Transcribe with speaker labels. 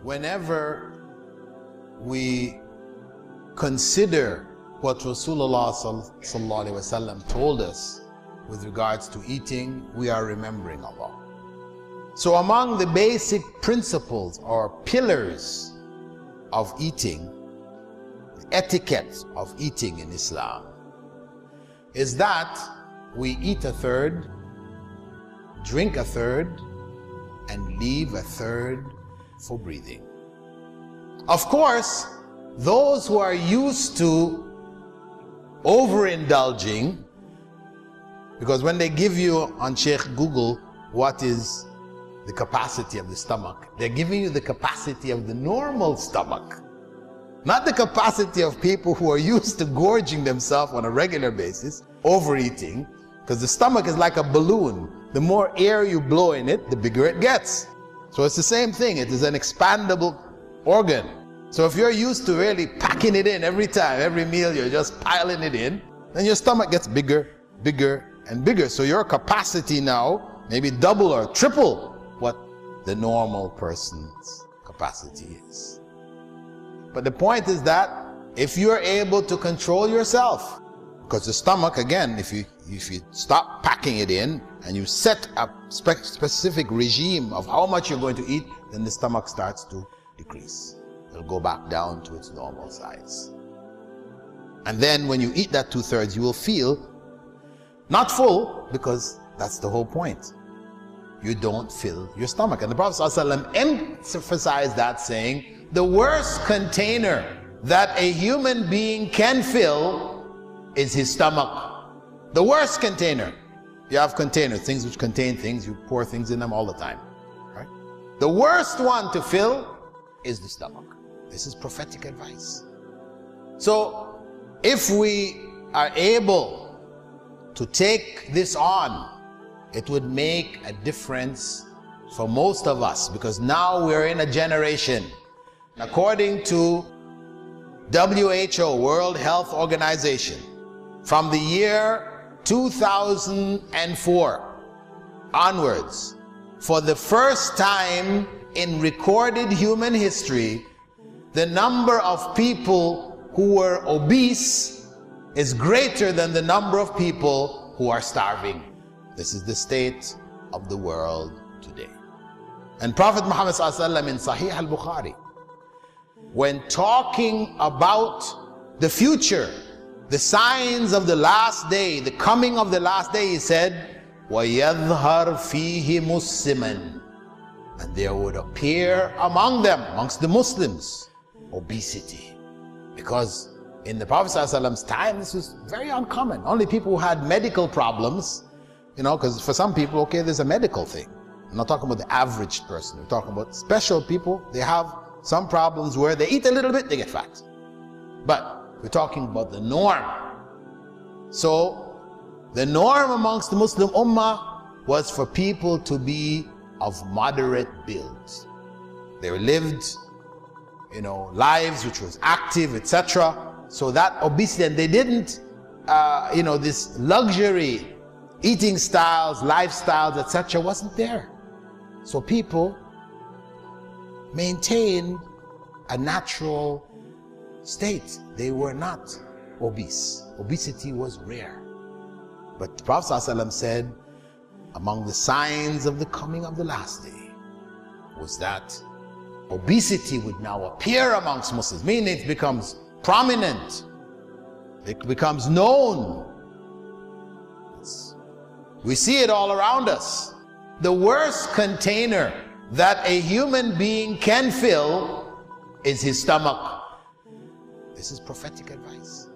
Speaker 1: whenever we consider what Rasulullah sallallahu alaihi wasallam told us with regards to eating, we are remembering Allah. So among the basic principles or pillars of eating, the etiquette of eating in Islam, is that we eat a third, drink a third, and leave a third for breathing. Of course, those who are used to overindulging, because when they give you on Sheikh Google what is the capacity of the stomach, they're giving you the capacity of the normal stomach, not the capacity of people who are used to gorging themselves on a regular basis, overeating, because the stomach is like a balloon. The more air you blow in it, the bigger it gets. So it's the same thing. It is an expandable organ. So if you're used to really packing it in every time, every meal, you're just piling it in, then your stomach gets bigger, bigger, and bigger. So your capacity now maybe double or triple what the normal person's capacity is. But the point is that if you're able to control yourself, because the stomach, again, if you stop packing it in and you set a specific regime of how much you're going to eat, then the stomach starts to decrease. It'll go back down to its normal size. And then when you eat that 2/3, you will feel not full, because that's the whole point. You don't fill your stomach. And the Prophet ﷺ emphasized that, saying, the worst container that a human being can fill is his stomach. The worst container. You have containers, things which contain things, you pour things in them all the time, right? The worst one to fill is the stomach. This is prophetic advice. So if we are able to take this on, it would make a difference for most of us, because now we're in a generation, according to WHO, World Health Organization, from the year 2004 onwards, for the first time in recorded human history, the number of people who were obese is greater than the number of people who are starving. This is the state of the world today. And Prophet Muhammad ﷺ in Sahih al-Bukhari, when talking about the future, the signs of the last day, the coming of the last day, he said, وَيَظْهَرْ فِيهِ مُسِّمًا, and there would appear among them, amongst the Muslims, obesity. Because in the Prophet ﷺ's time, this was very uncommon. Only people who had medical problems, you know, because for some people, okay, there's a medical thing. I'm not talking about the average person. We're talking about special people. They have some problems where they eat a little bit, they get fat. But we're talking about the norm. So the norm amongst the Muslim Ummah was for people to be of moderate build. They lived, you know, lives which was active, etc. So that obesity, and they didn't, you know, this luxury eating styles, lifestyles, etc. wasn't there. So people maintained a natural state. They were not obese. Obesity was rare. But the Prophet ﷺ said, among the signs of the coming of the last day was that obesity would now appear amongst Muslims, meaning it becomes prominent, it becomes known. We see it all around us. The worst container that a human being can fill is his stomach. This is prophetic advice.